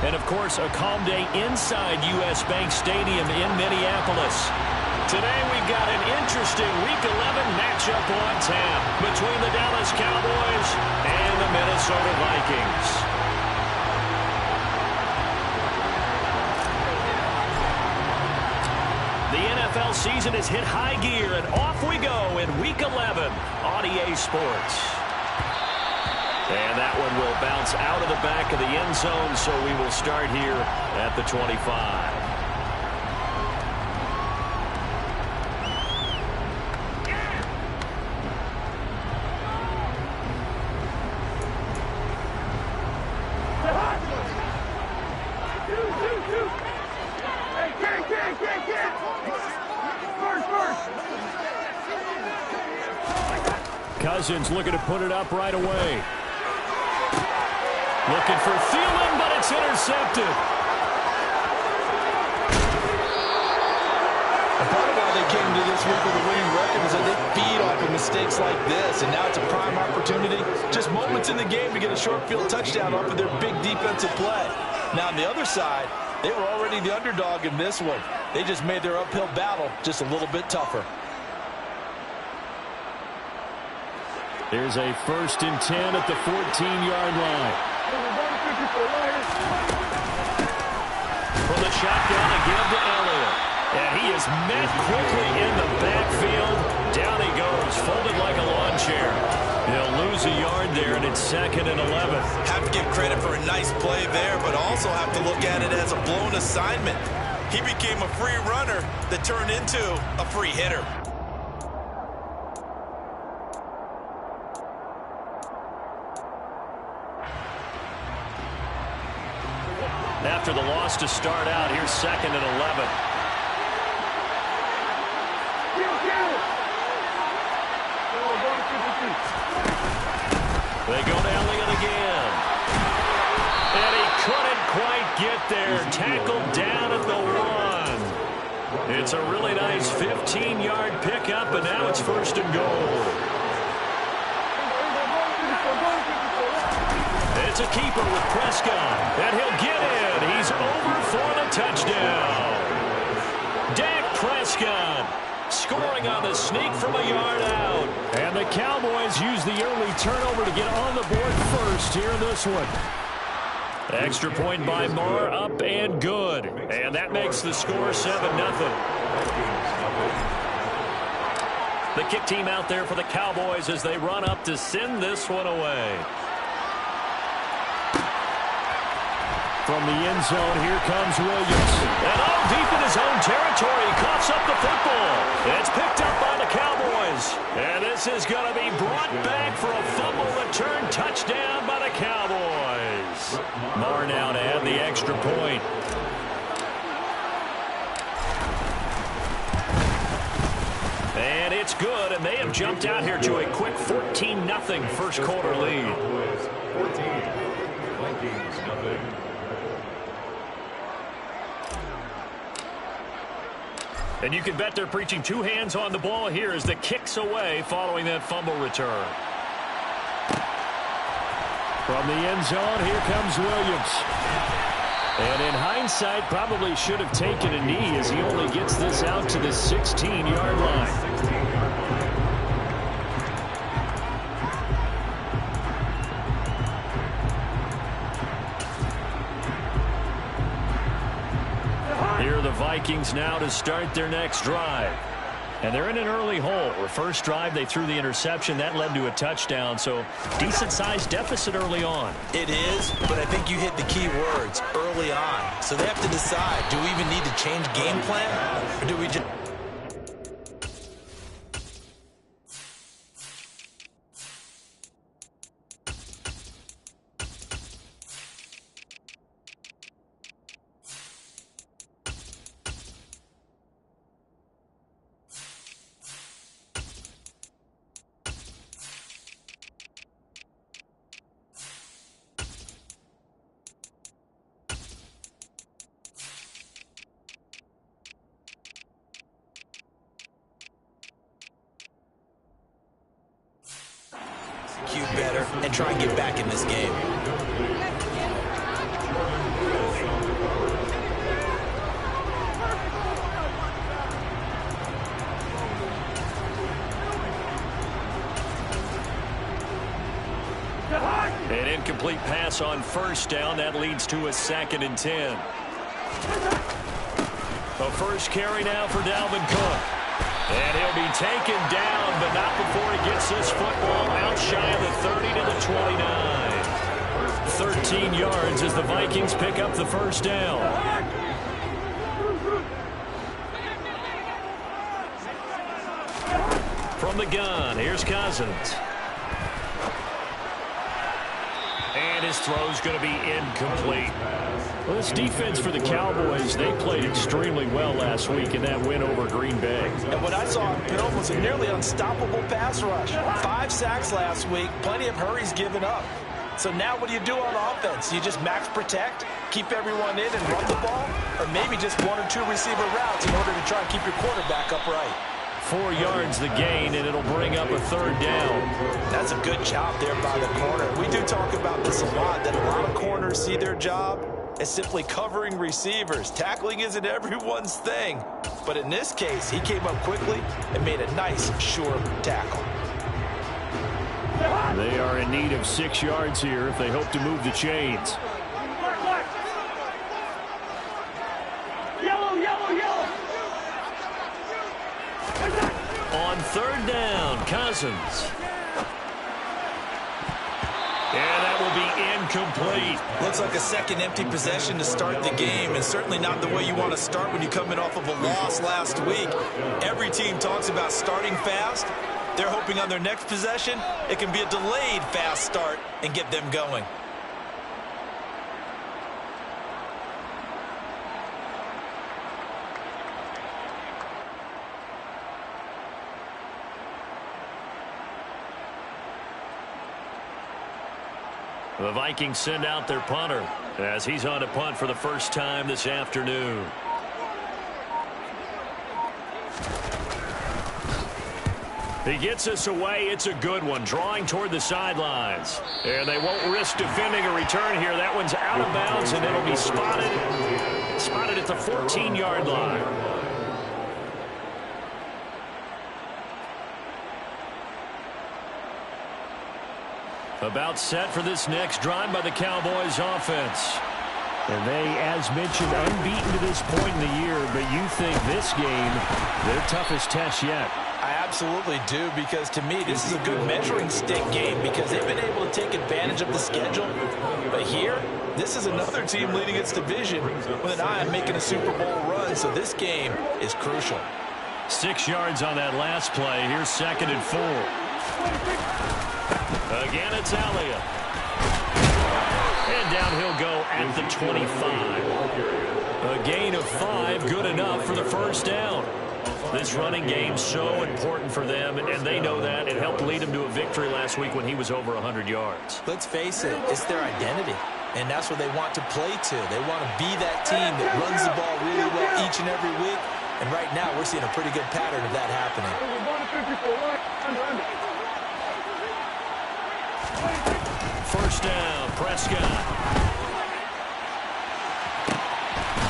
And, of course, a calm day inside U.S. Bank Stadium in Minneapolis. Today we've got an interesting Week 11 matchup on tap between the Dallas Cowboys and the Minnesota Vikings. The NFL season has hit high gear, and off we go in Week 11 on EA Sports. And that one will bounce out of the back of the end zone, so we will start here at the 25. Cousins looking to put it up right away. Looking for Thielen, but it's intercepted. A part of why they came to this week with a winning record is that they feed off of mistakes like this, and now it's a prime opportunity. Just moments in the game to get a short field touchdown off of their big defensive play. Now on the other side, they were already the underdog in this one. They just made their uphill battle just a little bit tougher. Here's a 1st and 10 at the 14-yard line. From the shotgun, a give to Elliott. And he is met quickly in the backfield. Down he goes, folded like a lawn chair. He'll lose a yard there, and it's 2nd and 11. Have to give credit for a nice play there, but also have to look at it as a blown assignment. He became a free runner that turned into a free hitter. After the loss to start out, here's 2nd and 11. They go to Elliott again. And he couldn't quite get there. Tackled down at the 1. It's a really nice 15-yard pickup, and now it's 1st and goal. It's a keeper with Prescott, and he'll get in. He's over for the touchdown. Dak Prescott scoring on the sneak from a yard out. And the Cowboys use the early turnover to get on the board first here in this one. Extra point by Moore, up and good. And that makes the score 7-0. The kick team out there for the Cowboys as they run up to send this one away. From the end zone, here comes Williams. And deep in his own territory, coughs up the football. It's picked up by the Cowboys. And this is going to be brought back for a fumble return touchdown by the Cowboys. Moore now to add the extra point. And it's good, and they have jumped out here to a quick 14-0 first quarter lead. 14, Vikings, nothing. And you can bet they're preaching two hands on the ball here as the kick's away following that fumble return. From the end zone, here comes Williams. And in hindsight, probably should have taken a knee as he only gets this out to the 16-yard line. Here are the Vikings now to start their next drive. And they're in an early hole. The first drive, they threw the interception. That led to a touchdown, so decent-sized deficit early on. It is, but I think you hit the key words, early on. So they have to decide, do we even need to change game plan, or do we just... better and try and get back in this game. incomplete pass on first down. That leads to a 2nd and 10. A first carry now for Dalvin Cook. And he'll be taken down, but not before he gets this football out shy of the 30 to the 29. 13 yards as the Vikings pick up the first down. From the gun, here's Cousins. And his throw's going to be incomplete. Well, this defense for the Cowboys, they played extremely well last week in that win over Green Bay. And what I saw on film was a nearly unstoppable pass rush. 5 sacks last week, plenty of hurries given up. So now what do you do on offense? You just max protect, keep everyone in and run the ball? Or maybe just 1 or 2 receiver routes in order to try and keep your quarterback upright? 4 yards the gain, and it'll bring up a 3rd down. That's a good job there by the corner. We do talk about this a lot, that a lot of corners see their job as simply covering receivers. Tackling isn't everyone's thing. But in this case, he came up quickly and made a nice, sure tackle. They are in need of 6 yards here if they hope to move the chains. On 3rd down, Cousins. And that will be incomplete. Looks like a second empty possession to start the game, and certainly not the way you want to start when you're coming off of a loss last week. Every team talks about starting fast. They're hoping on their next possession, it can be a delayed fast start and get them going. The Vikings send out their punter as he's on to punt for the first time this afternoon. He gets us away. It's a good one, drawing toward the sidelines. And they won't risk defending a return here. That one's out of bounds, and it'll be spotted at the 14-yard line. About set for this next drive by the Cowboys offense. And they, as mentioned, unbeaten to this point in the year, but you think this game, their toughest test yet. I absolutely do, because to me, this is a good measuring stick game because they've been able to take advantage of the schedule. But here, this is another team leading its division with an eye on making a Super Bowl run, so this game is crucial. 6 yards on that last play. Here's 2nd and 4. Again, it's Elliott. And down he'll go at the 25. A gain of 5, good enough for the first down. This running game so important for them, and they know that. It helped lead them to a victory last week when he was over 100 yards. Let's face it, it's their identity, and that's what they want to play to. They want to be that team that runs the ball really well each and every week, and right now we're seeing a pretty good pattern of that happening. First down, Prescott.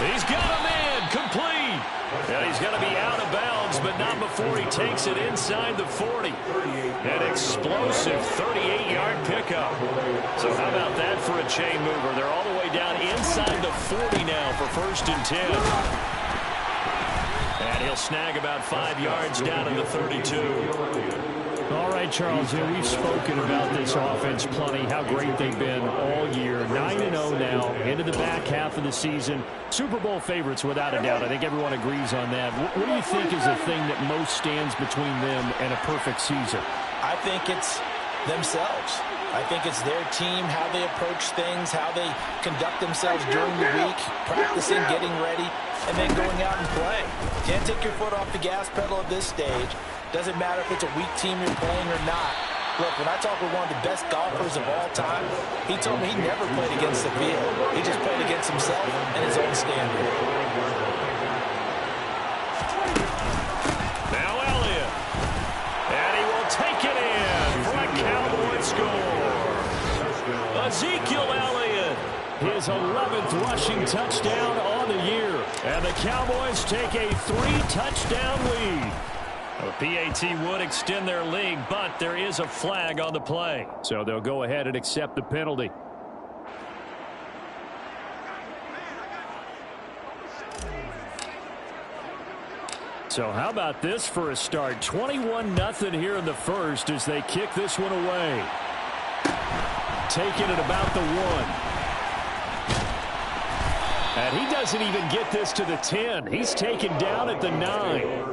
He's got a man, complete. And he's going to be out of bounds, but not before he takes it inside the 40. An explosive 38-yard pickup. So how about that for a chain mover? They're all the way down inside the 40 now for 1st and 10. And he'll snag about 5 yards down in the 32. All right, Charles, we've spoken about this offense plenty, how great they've been all year. 9-0 now, into the back half of the season. Super Bowl favorites, without a doubt. I think everyone agrees on that. What do you think is the thing that most stands between them and a perfect season? I think it's themselves. I think it's their team, how they approach things, how they conduct themselves during the week, practicing, getting ready, and then going out and playing. Can't take your foot off the gas pedal at this stage. Doesn't matter if it's a weak team you're playing or not. Look, when I talk with one of the best golfers of all time, he told me he never played against the field. He just played against himself and his own standard. Now Elliott. And he will take it in for a Cowboy score. Ezekiel Elliott, his 11th rushing touchdown on the year. And the Cowboys take a 3-touchdown lead. The PAT would extend their lead, but there is a flag on the play. So they'll go ahead and accept the penalty. So how about this for a start? 21-0 here in the first as they kick this one away. Taking it about the 1. And he doesn't even get this to the 10. He's taken down at the 9.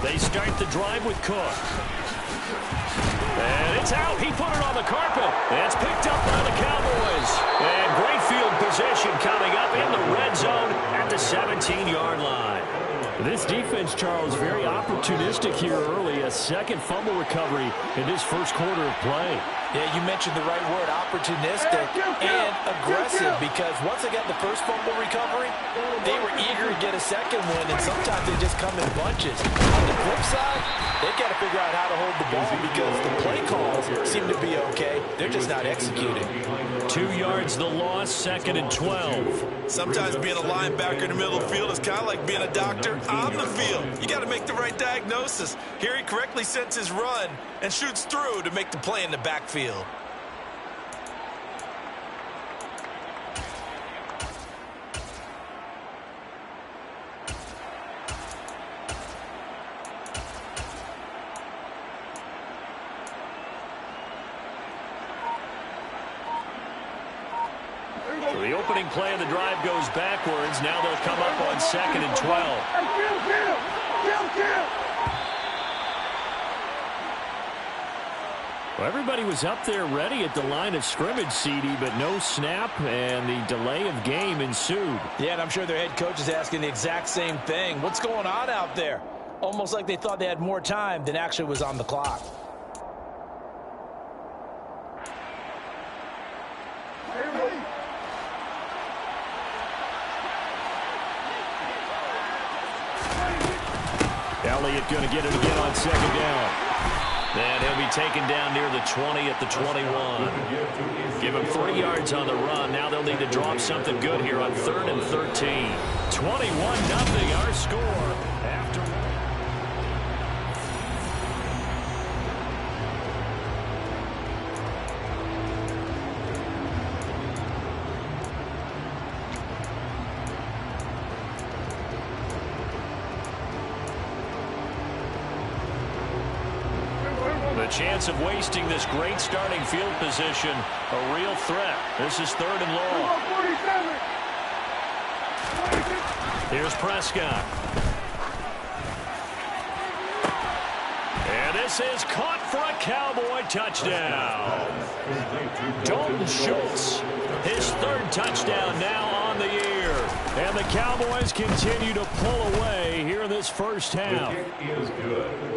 They start the drive with Cook. And it's out. He put it on the carpet. It's picked up by the Cowboys. And great field possession coming up in the red zone at the 17-yard line. This defense, Charles, very opportunistic here early. A second fumble recovery in this first quarter of play. Yeah, you mentioned the right word, opportunistic and aggressive, because once they got the first fumble recovery, they were eager to get a second one, and sometimes they just come in bunches. On the flip side, they've got to figure out how to hold the ball because the play calls seem to be okay. They're just not executing. 2 yards the loss, 2nd and 12. Sometimes being a linebacker in the middle of the field is kind of like being a doctor on the field. You got to make the right diagnosis. Here he correctly sets his run and shoots through to make the play in the backfield. So the opening play of the drive goes backwards. Now they'll come up on 2nd and 12. Well, everybody was up there ready at the line of scrimmage, CD, but no snap, and the delay of game ensued. Yeah, and I'm sure their head coach is asking the exact same thing. What's going on out there? Almost like they thought they had more time than actually was on the clock. Elliott going to get it again on 2nd down. And he'll be taken down near the 20 at the 21. Give him 3 yards on the run. Now they'll need to drop something good here on 3rd and 13. 21-0 our score after. The chance of wasting this great starting field position, a real threat. This is 3rd and long. Here's Prescott. And this is caught for a Cowboy touchdown. Dalton Schultz, his 3rd touchdown now on the year. And the Cowboys continue to pull away here in this first half.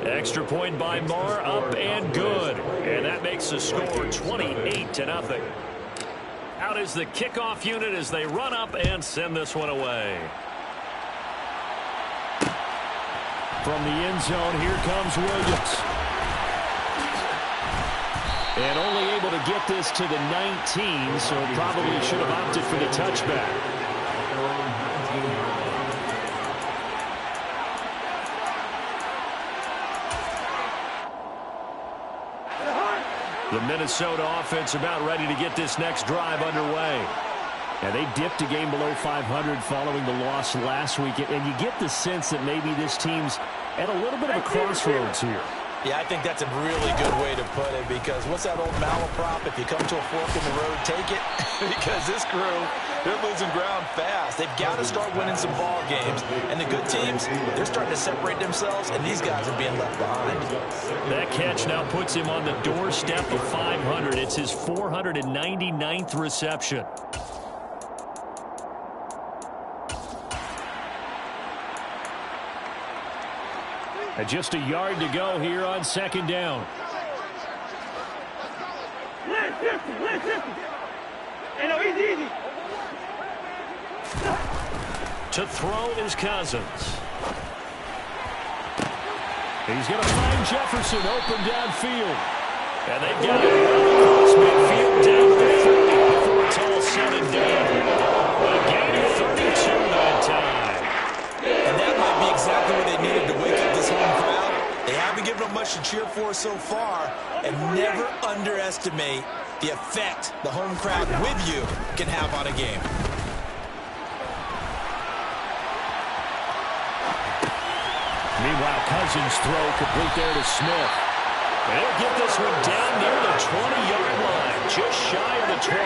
Extra point by Marr, up and good. And that makes the score 28-0. Out is the kickoff unit as they run up and send this one away. From the end zone, here comes Williams. And only able to get this to the 19, so probably should have opted for the touchback. The Minnesota offense about ready to get this next drive underway. And they dipped a game below 500 following the loss last week. And you get the sense that maybe this team's at a little bit of a crossroads here. Yeah, I think that's a really good way to put it, because what's that old malaprop? If you come to a fork in the road, take it. Because this crew, they're losing ground fast. They've got to start winning some ball games. And the good teams, they're starting to separate themselves, and these guys are being left behind. That catch now puts him on the doorstep of 500. It's his 499th reception. And just a yard to go here on 2nd down. To throw is Cousins. He's going to find Jefferson open downfield. And they've got it across midfield down to 30 before it's all said and done. A gain of 32 that time. And that might be exactly what they needed to wake cheer for so far, and never underestimate the effect the home crowd with you can have on a game. Meanwhile, Cousins' throw complete there to Smith. They'll get this one down near the 20-yard line, just shy of the 20.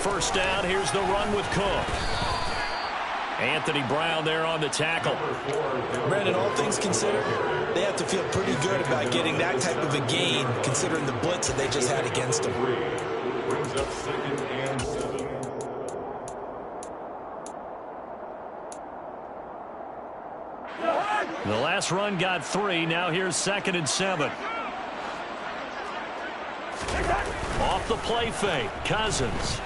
First down, here's the run with Cook. Anthony Brown there on the tackle. Brandon, all things considered, they have to feel pretty good about getting that type of a gain, considering the blitz that they just had against them. Brings up 2nd and 7. The last run got 3. Now here's 2nd and 7. Off the play fake, Cousins.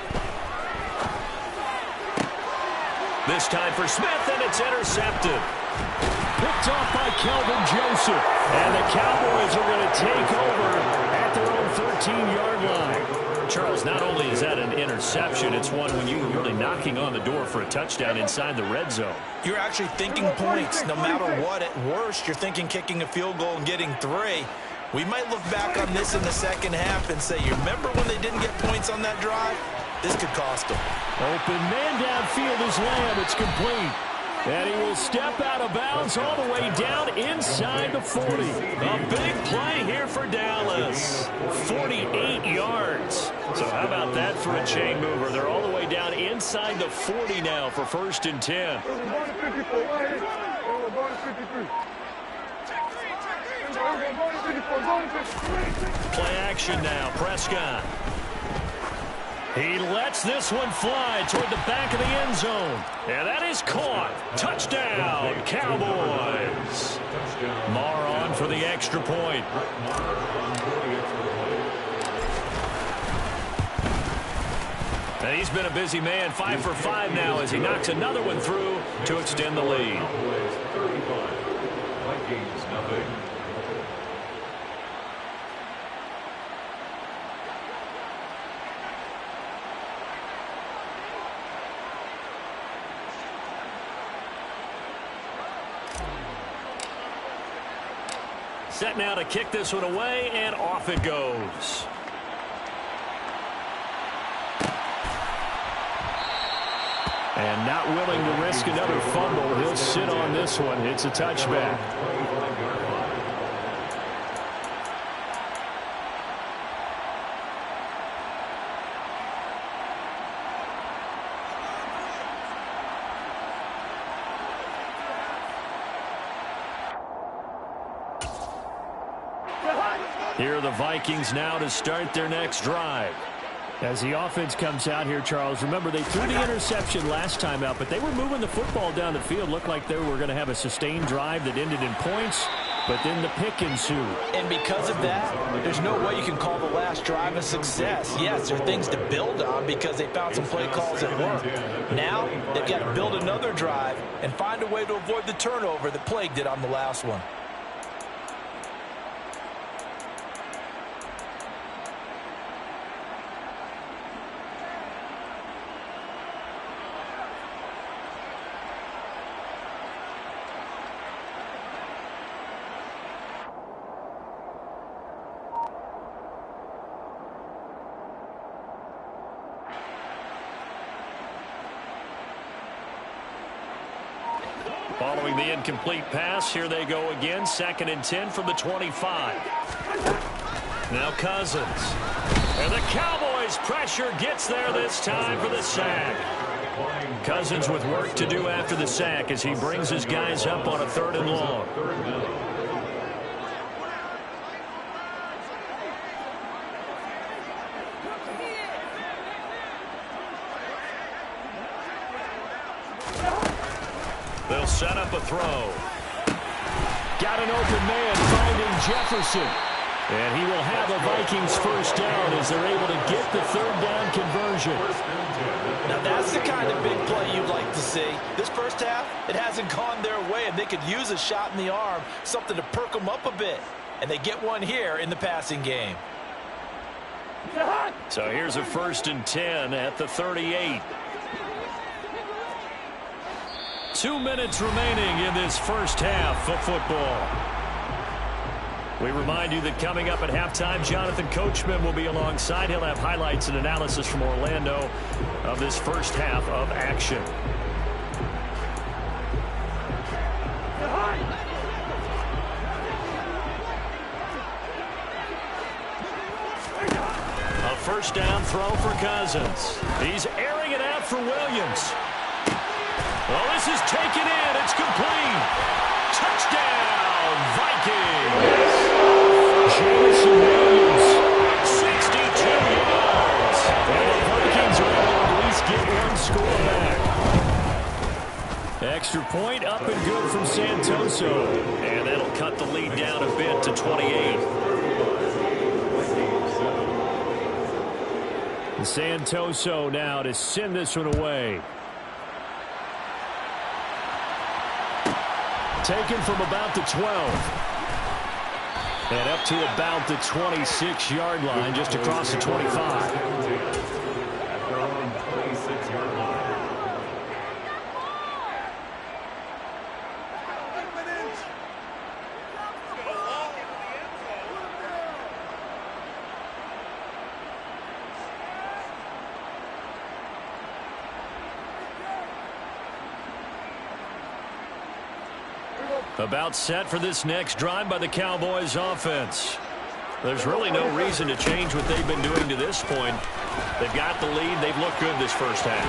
This time for Smith, and it's intercepted. Picked off by Kelvin Joseph. And the Cowboys are going to take over at their own 13-yard line. Charles, not only is that an interception, it's one when you're really knocking on the door for a touchdown inside the red zone. You're actually thinking points. No matter what, at worst, you're thinking kicking a field goal and getting 3. We might look back on this in the second half and say, you remember when they didn't get points on that drive? This could cost them. Open man downfield is Lamb. It's complete. And he will step out of bounds all the way down inside the 40. A big play here for Dallas. 48 yards. So how about that for a chain mover? They're all the way down inside the 40 now for 1st and 10. Play action now. Prescott. He lets this one fly toward the back of the end zone. And that is caught. Touchdown, Cowboys. Marr on for the extra point. And he's been a busy man, 5 for 5 now as he knocks another one through to extend the lead. Vikings, nothing. Set now to kick this one away, and off it goes. And not willing to risk another fumble, he'll sit on this one. It's a touchback. Here are the Vikings now to start their next drive. As the offense comes out here, Charles, remember they threw the interception last time out, but they were moving the football down the field. Looked like they were going to have a sustained drive that ended in points, but then the pick ensued. And because of that, there's no way you can call the last drive a success. Yes, there are things to build on because they found some play calls that work. Now, they've got to build another drive and find a way to avoid the turnover that plagued it on the last one. Following the incomplete pass, here they go again. 2nd and 10 from the 25. Now Cousins. And the Cowboys' pressure gets there this time for the sack. Cousins with work to do after the sack as he brings his guys up on a 3rd and long. They'll set up a throw. Got an open man finding Jefferson. And he will have a Vikings first down as they're able to get the 3rd down conversion. Now that's the kind of big play you'd like to see. This first half, it hasn't gone their way, and they could use a shot in the arm, something to perk them up a bit. And they get one here in the passing game. So here's a 1st and 10 at the 38. 2 minutes remaining in this first half of football. We remind you that coming up at halftime, Jonathan Coachman will be alongside. He'll have highlights and analysis from Orlando of this first half of action. A first down throw for Cousins. He's airing it out for Williams. Well, this is taken in. It's complete. Touchdown, Vikings. Jameson Williams, 62 yards. And the Vikings are able to at least get one score back. Extra point up and good from Santoso. And that'll cut the lead down a bit to 28. And Santoso now to send this one away. Taken from about the 12. And up to about the 26-yard line, just across the 25. At their own 26-yard line. About set for this next drive by the Cowboys offense. There's really no reason to change what they've been doing to this point. They've got the lead. They've looked good this first half.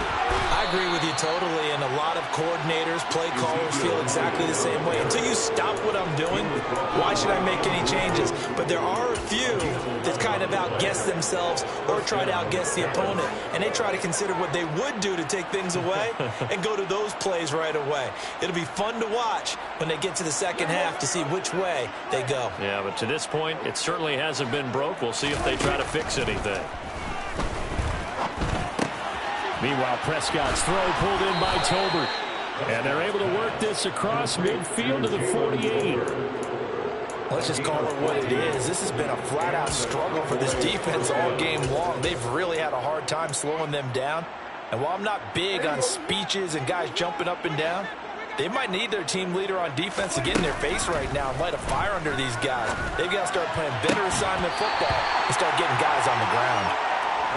I agree with you totally, and a lot of coordinators, play callers feel exactly the same way. Until you stop what I'm doing, why should I make any changes? But there are a few that kind of outguess themselves or try to outguess the opponent, and they try to consider what they would do to take things away and go to those plays right away. It'll be fun to watch when they get to the second half to see which way they go. Yeah, but to this point, it certainly hasn't been broke. We'll see if they try to fix anything. Meanwhile, Prescott's throw pulled in by Tolbert. And they're able to work this across midfield to the 48. Let's just call it what it is. This has been a flat-out struggle for this defense all game long. They've really had a hard time slowing them down. And while I'm not big on speeches and guys jumping up and down, they might need their team leader on defense to get in their face right now and light a fire under these guys. They've got to start playing better assignment football and start getting guys on the ground.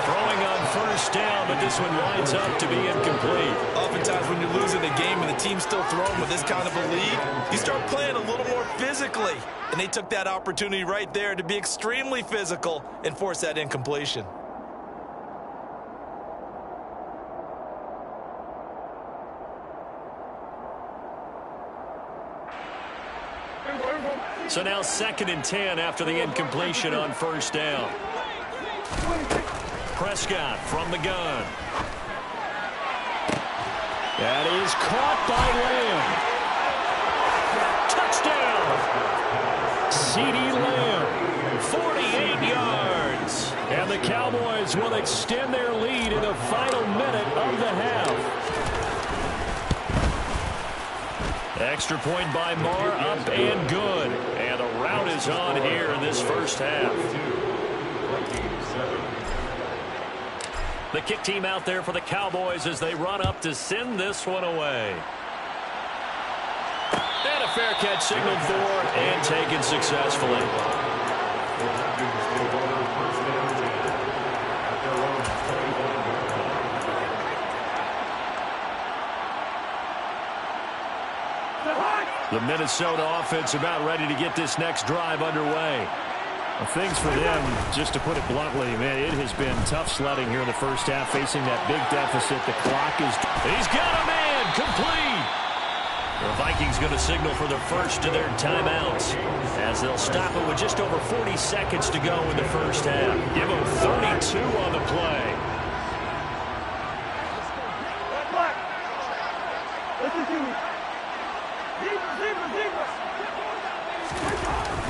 Throwing on first down, but this one winds up to be incomplete. Oftentimes when you're losing a game and the team's still throwing with this kind of a lead, you start playing a little more physically. And they took that opportunity right there to be extremely physical and force that incompletion. So now 2nd and 10 after the incompletion on first down. Prescott from the gun. That is caught by Lamb. Touchdown! CeeDee Lamb, 48 yards. And the Cowboys will extend their lead in the final minute of the half. Extra point by Marr, up and good. And the rout is on here in this first half. The kick team out there for the Cowboys as they run up to send this one away. And a fair catch signaled for and taken successfully. The Minnesota offense about ready to get this next drive underway. Well, things for them, just to put it bluntly, man, it has been tough sledding here in the first half, facing that big deficit. The clock is... He's got a man, complete. The Vikings going to signal for the first of their timeouts as they'll stop it with just over 40 seconds to go in the first half. Give them 32 on the play.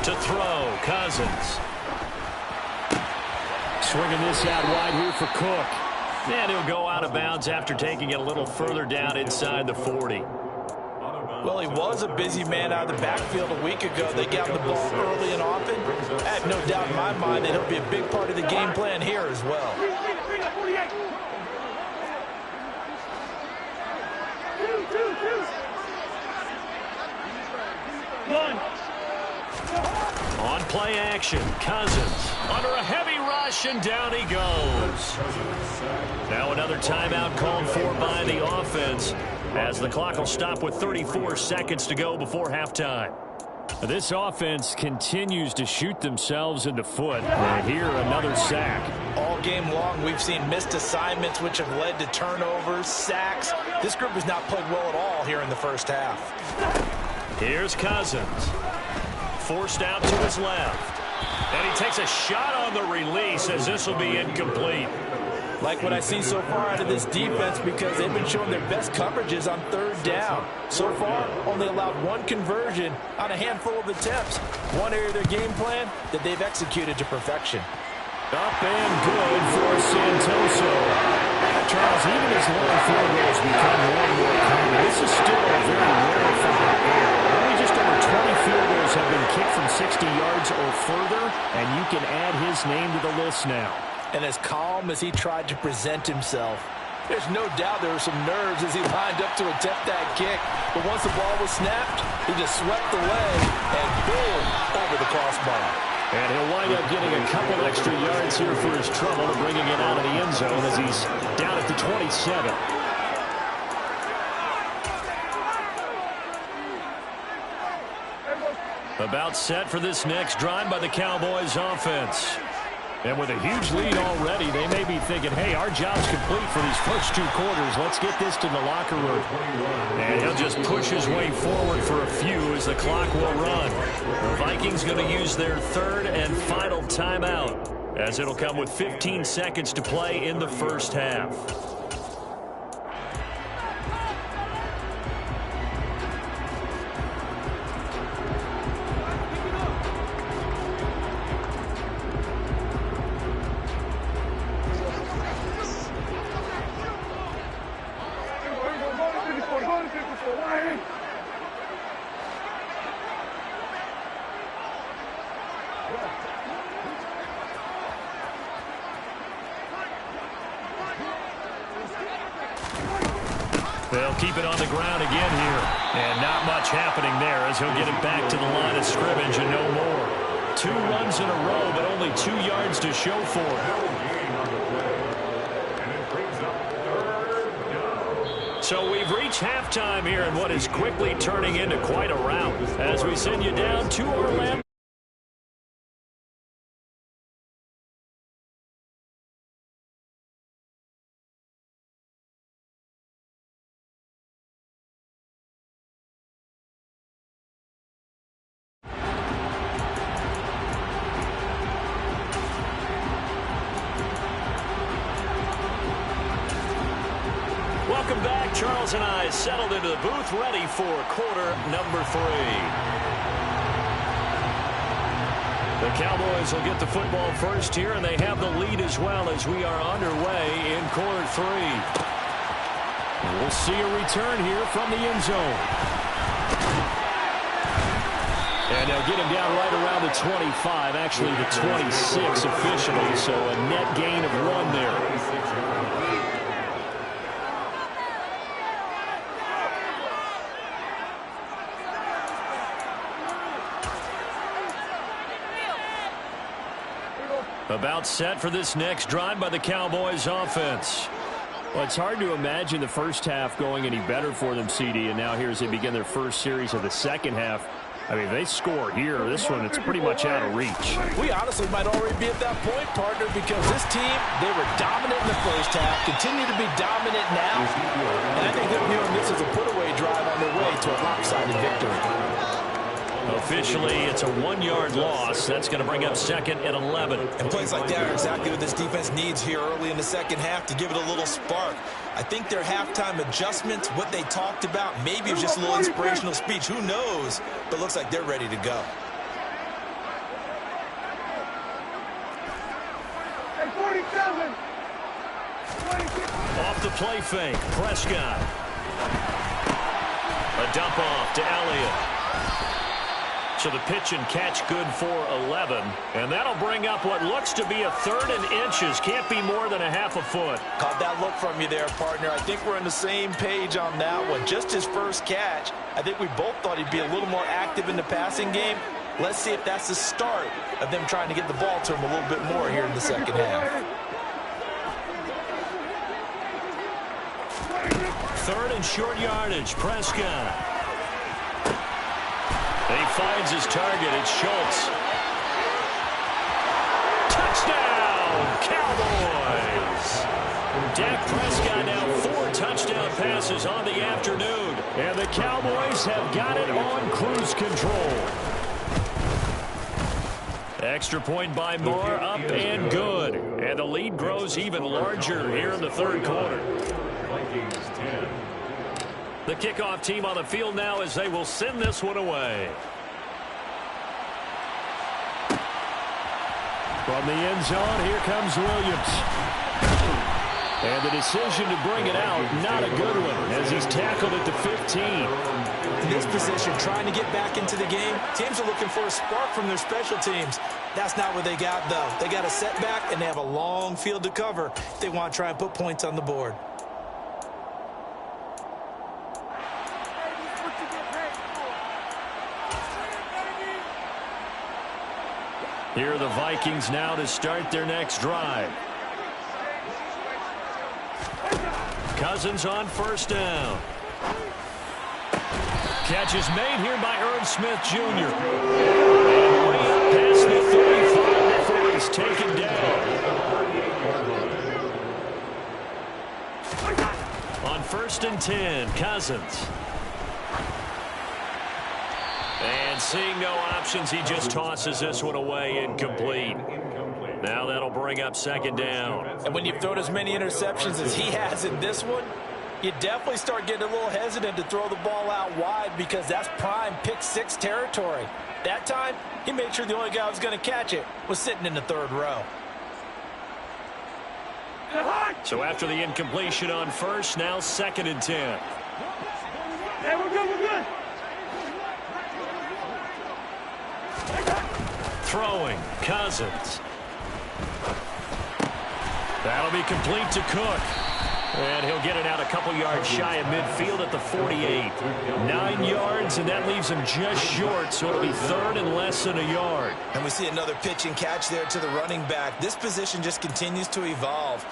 To throw, Cousins. Swinging this out wide here for Cook. And he'll go out of bounds after taking it a little further down inside the 40. Well, he was a busy man out of the backfield a week ago. They got the ball early and often. I have no doubt in my mind that he'll be a big part of the game plan here as well. play action. Cousins under a heavy rush, and down he goes. Now another timeout called for by the offense, as the clock will stop with 34 seconds to go before halftime. This offense continues to shoot themselves in the foot. And here, another sack. All game long, we've seen missed assignments, which have led to turnovers, sacks. This group has not played well at all here in the first half. Here's Cousins. Forced out to his left. And he takes a shot on the release, as this will be incomplete. Like what I've seen so far out of this defense, because they've been showing their best coverages on third down. So far, only allowed one conversion on a handful of attempts. One area of their game plan that they've executed to perfection. Up and good for Santoso. Charles, even as long field goals become more and more common, this is still a very rarefied air. Only just over 20 field goals have been kicked from 60 yards or further, and you can add his name to the list now. And as calm as he tried to present himself, there's no doubt there were some nerves as he lined up to attempt that kick. But once the ball was snapped, he just swept away and boom, over the crossbar. And he'll wind up getting a couple extra yards here for his trouble, bringing it out of the end zone as he's down at the 27. About set for this next drive by the Cowboys offense. And with a huge lead already, they may be thinking, hey, our job's complete for these first two quarters. Let's get this to the locker room. And he'll just push his way forward for a few as the clock will run. The Vikings going to use their third and final timeout, as it'll come with 15 seconds to play in the first half. They'll keep it on the ground again here. And not much happening there as he'll get it back to the line of scrimmage and no more. 2 runs in a row, but only 2 yards to show for it. So we've reached halftime here in what is quickly turning into quite a rout as we send you down to Orlando. Welcome back. Charles and I settled into the booth, ready for quarter number 3. The Cowboys will get the football first here, and they have the lead as well as we are underway in quarter 3. We'll see a return here from the end zone. And they'll get him down right around the 25, actually the 26 officially, so a net gain of 1 there. About set for this next drive by the Cowboys offense. Well, it's hard to imagine the first half going any better for them, CD, and now here as they begin their first series of the second half. I mean, if they score here, this one, it's pretty much out of reach. We honestly might already be at that point, partner, because this team, they were dominant in the first half, continue to be dominant now, and I think they're viewing this as a put-away drive on their way to a lopsided victory. Officially, it's a 1-yard loss. That's going to bring up second and 11. And plays like that are exactly what this defense needs here early in the second half to give it a little spark. I think their halftime adjustments, what they talked about, maybe it was just a little inspirational speech. Who knows? But looks like they're ready to go. Off the play fake, Prescott. A dump off to Elliott. So the pitch and catch good for 11. And that'll bring up what looks to be a 3rd and inches. Can't be more than a half a foot. Caught that look from you there, partner. I think we're on the same page on that one. Just his first catch. I think we both thought he'd be a little more active in the passing game. Let's see if that's the start of them trying to get the ball to him a little bit more here in the second half. Third and short yardage, Prescott. He finds his target. It's Schultz. Touchdown, Cowboys! Dak Prescott now 4 touchdown passes on the afternoon. And the Cowboys have got it on cruise control. Extra point by Moore, up and good. And the lead grows even larger here in the third quarter. Vikings 10. The kickoff team on the field now as they will send this one away. From the end zone, here comes Williams. And the decision to bring it out, not a good one, as he's tackled at the 15. In this position, trying to get back into the game, teams are looking for a spark from their special teams. That's not what they got, though. They got a setback, and they have a long field to cover if they want to try and put points on the board. Here are the Vikings now to start their next drive. Cousins on first down. Catch is made here by Irv Smith Jr. And way up past the 35 before he's taken down. On first and 10, Cousins. And seeing no options, he just tosses this one away, incomplete. Now that'll bring up second down. And when you've thrown as many interceptions as he has in this one, you definitely start getting a little hesitant to throw the ball out wide because that's prime pick six territory. That time, he made sure the only guy who was going to catch it was sitting in the third row. So after the incompletion on first, now second and 10. Hey, we're good, we're good. Throwing, Cousins. That'll be complete to Cook. And he'll get it out a couple yards shy of midfield at the 48. 9 yards, and that leaves him just short, so it'll be third and less than a yard. And we see another pitch and catch there to the running back. This position just continues to evolve.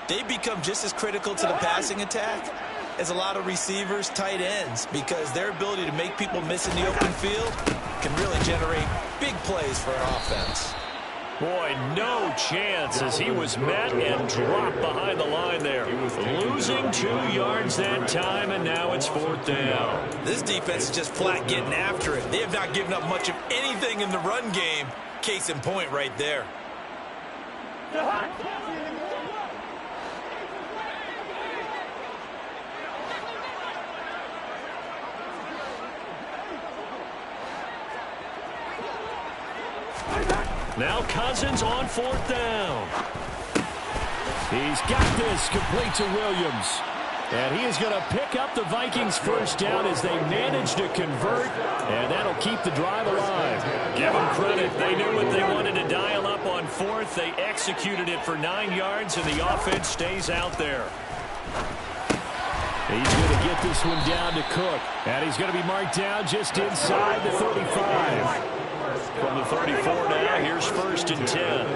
They become just as critical to the passing attack as a lot of receivers, tight ends, because their ability to make people miss in the open field can really generate big plays for an offense. Boy, no chance as he was met and dropped behind the line there. Losing 2 yards that time, and now it's fourth down. This defense is just flat getting after it. They have not given up much of anything in the run game. Case in point right there. Now Cousins on fourth down. He's got this complete to Williams. And he is going to pick up the Vikings first down as they manage to convert. And that'll keep the drive alive. Give them credit. They knew what they wanted to dial up on fourth. They executed it for 9 yards, and the offense stays out there. He's going to get this one down to Cook. And he's going to be marked down just inside the 35. From the 34 now, here's first and 10.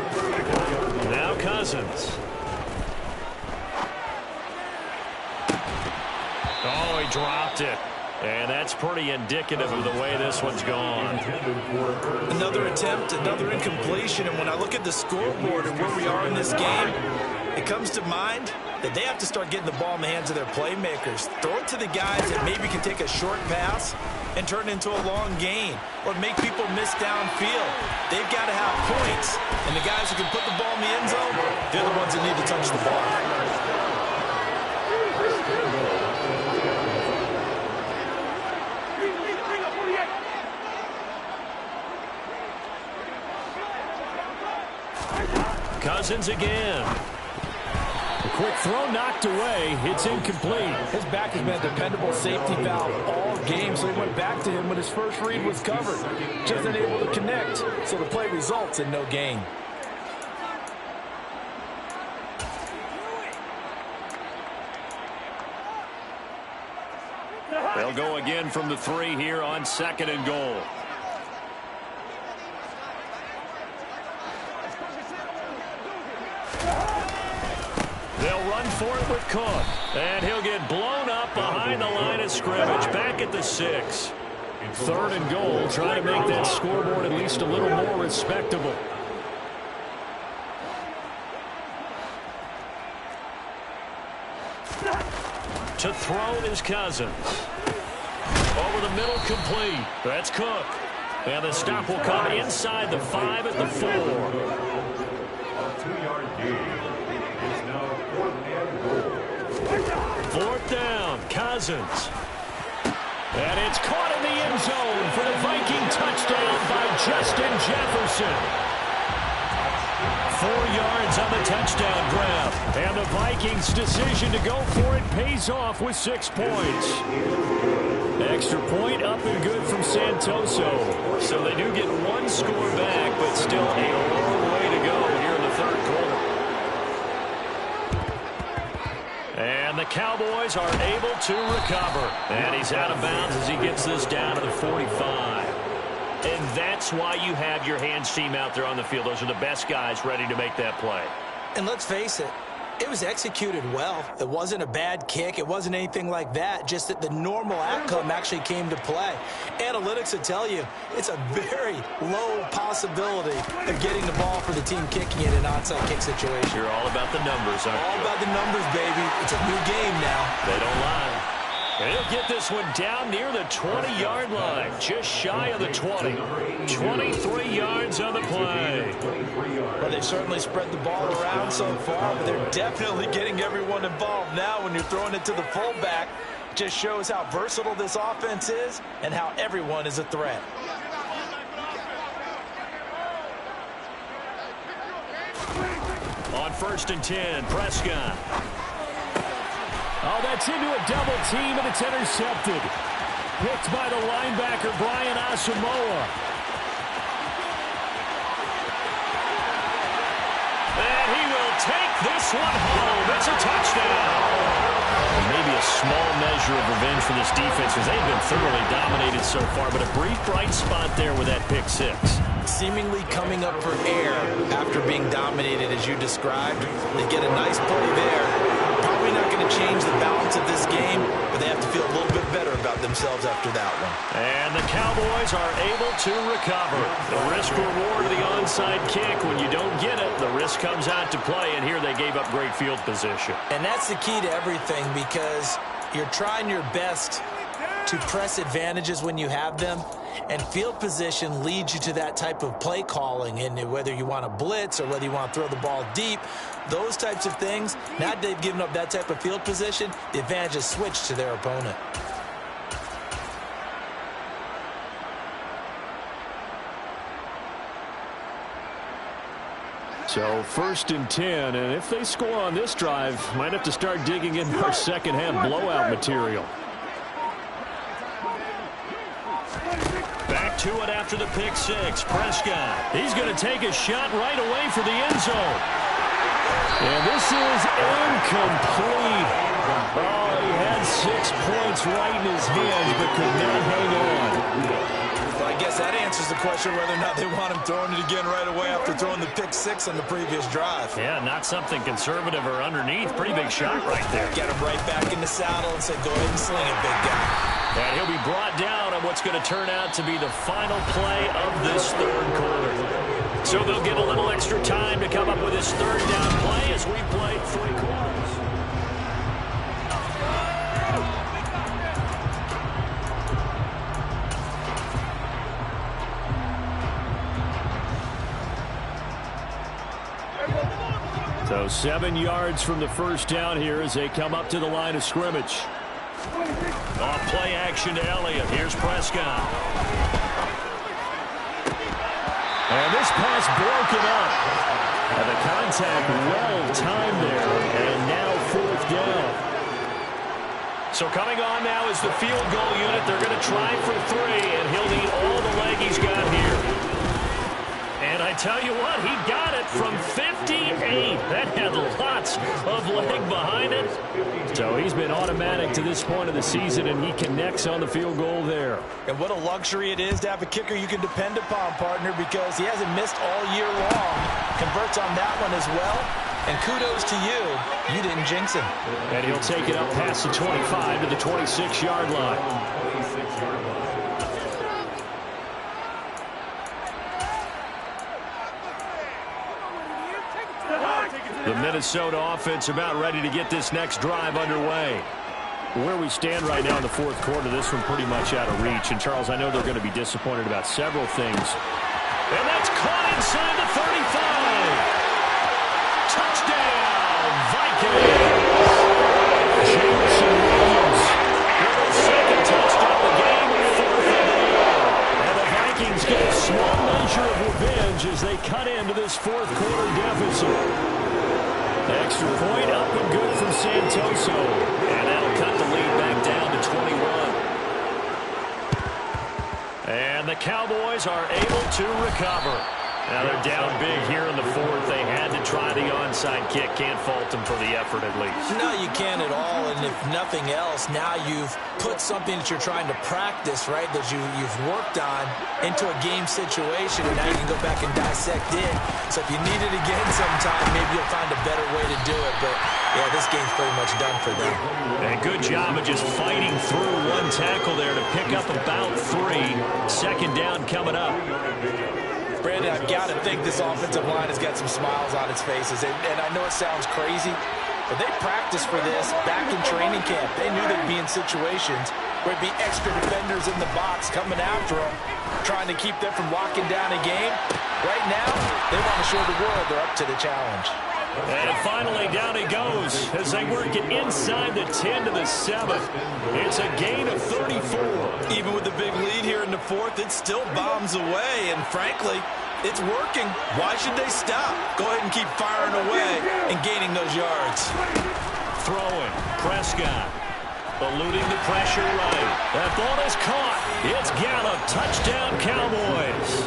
Now Cousins. Oh, he dropped it. And that's pretty indicative of the way this one's gone. Another attempt, another incompletion. And when I look at the scoreboard and where we are in this game, it comes to mind that they have to start getting the ball in the hands of their playmakers. Throw it to the guys that maybe can take a short pass and turn it into a long gain or make people miss downfield. They've got to have points. And the guys who can put the ball in the end zone, they're the ones that need to touch the ball. Cousins again. A quick throw knocked away. It's incomplete. His back has been a dependable safety valve all game, so he went back to him when his first read was covered. Just unable to connect, so the play results in no gain. They'll go again from the 3 here on second and goal. for it with Cook. And he'll get blown up behind the line of scrimmage. Back at the 6. 3rd and goal. Trying to make that scoreboard at least a little more respectable. To throw is Cousins. Over the middle, complete. That's Cook. And the stop will come inside the 5 at the 4. A 2-yard gain. It's now 4th and goal. 4th down, Cousins. And it's caught in the end zone for the Viking touchdown by Justin Jefferson. 4 yards on the touchdown grab. And the Vikings' decision to go for it pays off with 6 points. Extra point up and good from Santoso. So they do get 1 score back, but still a long way to go here in the 3rd quarter. And the Cowboys are able to recover. And he's out of bounds as he gets this down to the 45. And that's why you have your hands team out there on the field. Those are the best guys ready to make that play. And let's face it, it was executed well. It wasn't a bad kick. It wasn't anything like that. Just that the normal outcome actually came to play. Analytics will tell you it's a very low possibility of getting the ball for the team kicking in an onside kick situation. You're all about the numbers, aren't you? All about the numbers, baby. It's a new game now. They don't lie. And he'll get this one down near the 20-yard line, just shy of the 20. 23 yards on the play. Well, they've certainly spread the ball around so far, but they're definitely getting everyone involved now when you're throwing it to the fullback. Just shows how versatile this offense is and how everyone is a threat. On 1st and 10, Prescott. Oh, that's into a double team, and it's intercepted. Picked by the linebacker, Brian Asamoah. And he will take this one home. It's a touchdown. And maybe a small measure of revenge for this defense because they've been thoroughly dominated so far, but a brief bright spot there with that pick 6. Seemingly coming up for air after being dominated as you described. They get a nice play there. Probably not going to change the balance of this game, but they have to feel a little bit better about themselves after that one. And the Cowboys are able to recover. The risk-reward of the onside kick. When you don't get it, the risk comes out to play, and here they gave up great field position. And that's the key to everything because you're trying your best to press advantages when you have them, and field position leads you to that type of play calling. And whether you want to blitz or whether you want to throw the ball deep, those types of things, now that they've given up that type of field position, the advantage is switched to their opponent. So 1st and 10, and if they score on this drive, might have to start digging into our second half blowout material. Back to it after the pick 6. Prescott. He's going to take a shot right away for the end zone. And this is incomplete. Oh, he had 6 points right in his hands, but could not hang on. Well, I guess that answers the question whether or not they want him throwing it again right away after throwing the pick 6 on the previous drive. Yeah, not something conservative or underneath. Pretty big shot right there. Get him right back in the saddle and say, go ahead and sling it, big guy. And he'll be brought down on what's going to turn out to be the final play of this 3rd quarter. So they'll get a little extra time to come up with this 3rd down play as we play 3 quarters. So 7 yards from the 1st down here as they come up to the line of scrimmage. Off play action to Elliott. Here's Prescott. And this pass broken up. And the contact well timed there. And now 4th down. So coming on now is the field goal unit. They're going to try for 3, and he'll need all the leg he's got here. And I tell you what, he got it from 58. That had lots of leg behind it. So he's been automatic to this point of the season, and he connects on the field goal there. And what a luxury it is to have a kicker you can depend upon, partner, because he hasn't missed all year long. Converts on that one as well. And kudos to you. You didn't jinx him. And he'll take it up past the 25 to the 26-yard line. The Minnesota offense about ready to get this next drive underway. Where we stand right now in the fourth quarter, this one pretty much out of reach. And, Charles, I know they're going to be disappointed about several things. And that's caught inside the 35. Touchdown, Vikings. Jameson Williams with his second touchdown of the game, fourth of the year. And the Vikings get a small measure of revenge as they cut into this fourth quarter deficit. Extra point up and good from Santoso. And that'll cut the lead back down to 21. And the Cowboys are able to recover. Now they're down big here in the fourth. They had to try the onside kick. Can't fault them for the effort at least. No, you can't at all. And if nothing else, now you've put something that you're trying to practice, right, that you've worked on into a game situation, and now you can go back and dissect it. So if you need it again sometime, maybe you'll find a better way to do it. But, yeah, this game's pretty much done for them. And good job of just fighting through one tackle there to pick up about 3. Second down coming up. Brandon, I've got to think this offensive line has got some smiles on its faces. And I know it sounds crazy, but they practiced for this back in training camp. They knew they'd be in situations where it'd be extra defenders in the box coming after them, trying to keep them from locking down a game. Right now, they want to show the world they're up to the challenge. And finally, down he goes as they work it inside the 10 to the 7. It's a gain of 34. Even with the big lead here in the fourth, it still bombs away. And frankly, it's working. Why should they stop? Go ahead and keep firing away and gaining those yards. Throwing. Prescott. Eluding the pressure right. That ball is caught. It's Gallup. Touchdown, Cowboys.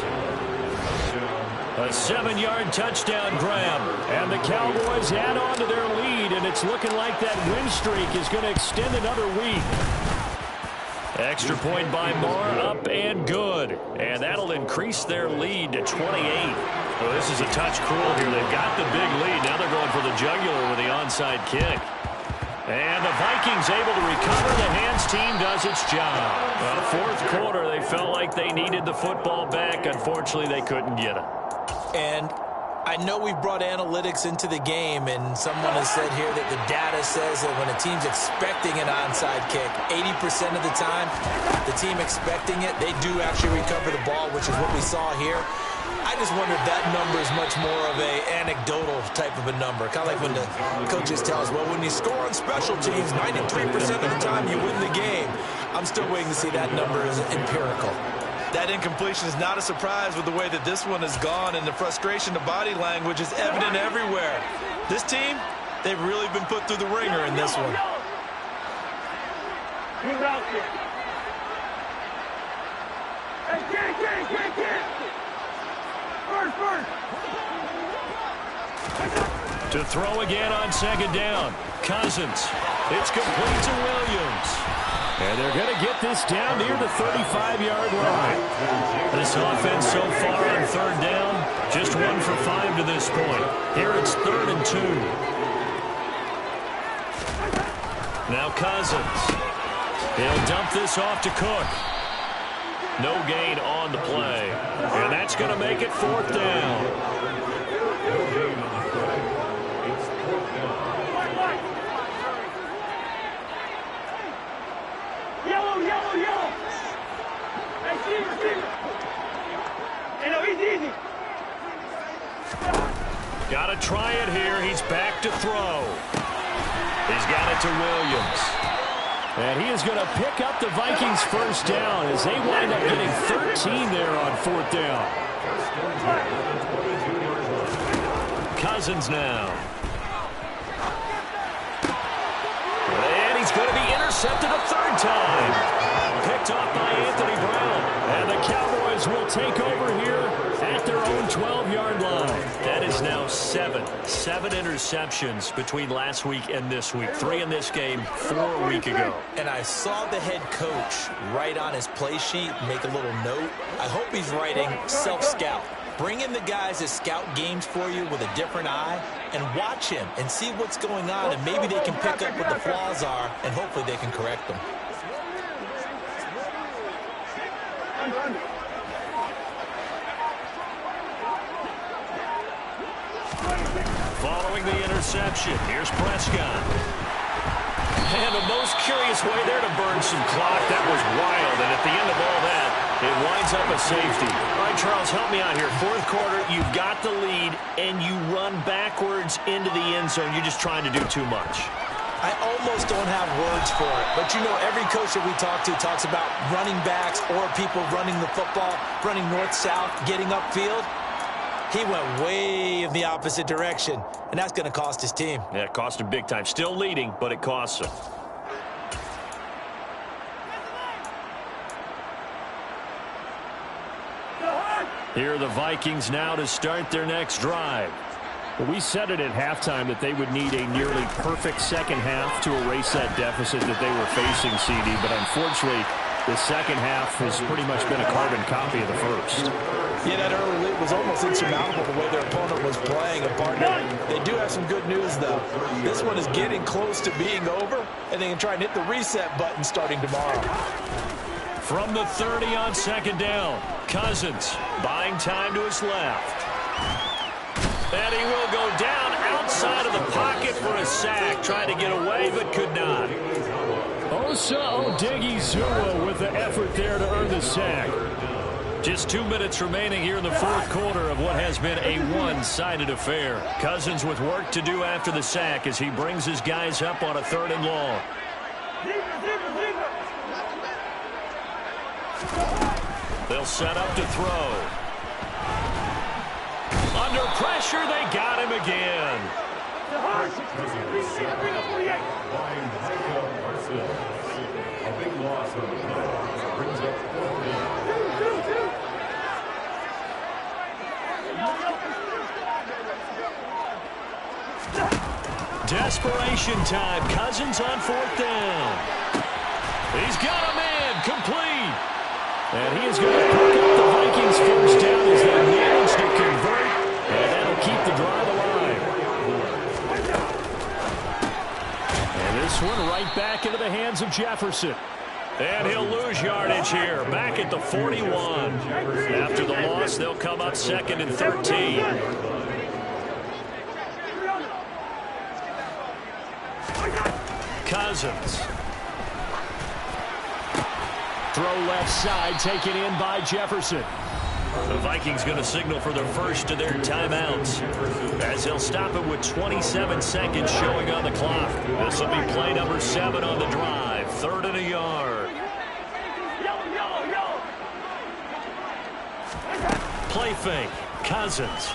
A 7-yard touchdown grab. And the Cowboys add on to their lead, and it's looking like that win streak is going to extend another week. Extra point by Marr, up and good. And that'll increase their lead to 28. Well, this is a touch cruel here. They've got the big lead. Now they're going for the jugular with the onside kick. And the Vikings able to recover. The hands team does its job. Well, fourth quarter, they felt like they needed the football back. Unfortunately, they couldn't get it. And I know we brought analytics into the game, and someone has said here that the data says that when a team's expecting an onside kick, 80% of the time, the team expecting it, they do actually recover the ball, which is what we saw here. I just wonder if that number is much more of a anecdotal type of a number. Kind of like when the coaches tell us, well, when you score on special teams, 93% of the time you win the game. I'm still waiting to see that number as empirical. That incompletion is not a surprise with the way that this one has gone, and the frustration, the body language is evident everywhere. This team, they've really been put through the ringer in this one. To throw again on second down. Cousins. It's complete to Williams. And they're going to get this down near the 35-yard line. This offense so far on third down, just 1 for 5 to this point. Here it's 3rd and 2. Now Cousins. He'll dump this off to Cook. No gain on the play. And that's going to make it 4th down. Got to try it here. He's back to throw. He's got it to Williams. And he is going to pick up the Vikings' first down as they wind up getting 13 there on 4th down. Cousins now. And he's going to be intercepted a 3rd time. Picked off by Anthony Brown. And the Cowboys will take over here at their own 12-yard line. That is now 7 interceptions between last week and this week. 3 in this game, 4 a week ago. And I saw the head coach write on his play sheet, make a little note. I hope he's writing self-scout. Bring in the guys that scout games for you with a different eye and watch him and see what's going on, and maybe they can pick up what the flaws are, and hopefully they can correct them. Following the interception, here's Prescott. And the most curious way there to burn some clock. That was wild, and at the end of all that, it winds up a safety. All right, Charles, help me out here. Fourth quarter, you've got the lead, and you run backwards into the end zone. You're just trying to do too much. I almost don't have words for it, but you know every coach that we talk to talks about running backs or people running the football, running north-south, getting upfield. He went way in the opposite direction, and that's going to cost his team. Yeah, it cost him big time. Still leading, but it costs him. Here are the Vikings now to start their next drive. Well, we said it at halftime that they would need a nearly perfect second half to erase that deficit that they were facing, CD, but unfortunately, the second half has pretty much been a carbon copy of the first. Yeah, that early lead was almost insurmountable the way their opponent was playing. A partner. They do have some good news, though. This one is getting close to being over, and they can try and hit the reset button starting tomorrow. From the 30 on second down, Cousins buying time to his left. And he will go down outside of the pocket for a sack. Trying to get away, but could not. Osa Odighizuwa with the effort there to earn the sack. Just 2 minutes remaining here in the fourth quarter of what has been a one-sided affair. Cousins with work to do after the sack as he brings his guys up on a 3rd and long. They'll set up to throw. Under pressure, they got him again. A big loss of brings up 4. Desperation time. Cousins on 4th down. He's got him in. Complete. And he is going to pick up the Vikings first down as they manage to convert. And that'll keep the drive alive. And this one right back into the hands of Jefferson. And he'll lose yardage here. Back at the 41. After the loss, they'll come up 2nd and 13. Cousins. Throw left side, taken in by Jefferson. The Vikings going to signal for the first of their timeouts, as they'll stop it with 27 seconds showing on the clock. This will be play number 7 on the drive. 3rd and a yard. Play fake. Cousins.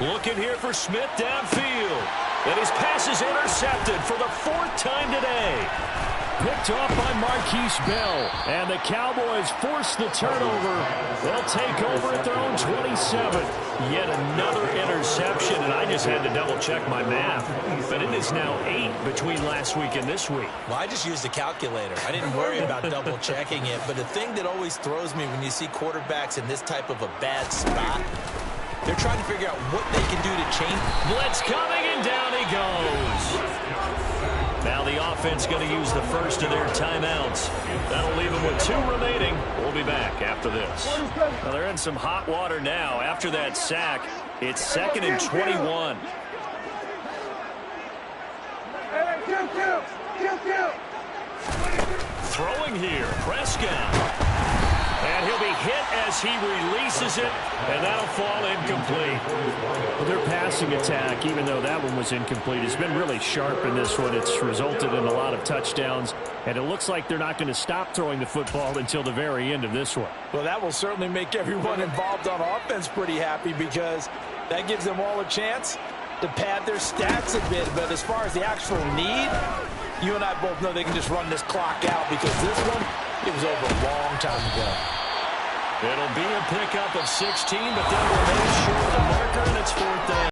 Looking here for Smith downfield. And his pass is intercepted for the 4th time today. Picked off by Marquise Bell. And the Cowboys force the turnover. They'll take over at their own 27. Yet another interception, and I just had to double-check my math. But it is now 8 between last week and this week. Well, I just used a calculator. I didn't worry about double-checking it. But the thing that always throws me when you see quarterbacks in this type of a bad spot, they're trying to figure out what they can do to change. Blitz coming, and down he goes. Now the offense going to use the first of their timeouts. That'll leave them with 2 remaining. We'll be back after this. Well, they're in some hot water now. After that sack, it's 2nd and 21. Throwing here, Prescott. And he'll be hit as he releases it, and that'll fall incomplete. Well, their passing attack, even though that one was incomplete, has been really sharp in this one. It's resulted in a lot of touchdowns, and it looks like they're not going to stop throwing the football until the very end of this one. Well, that will certainly make everyone involved on offense pretty happy, because that gives them all a chance to pad their stats a bit. But as far as the actual need, you and I both know they can just run this clock out, because this one, it was over a long time ago. It'll be a pickup of 16, but they'll remain short of the marker, and it's 4th down.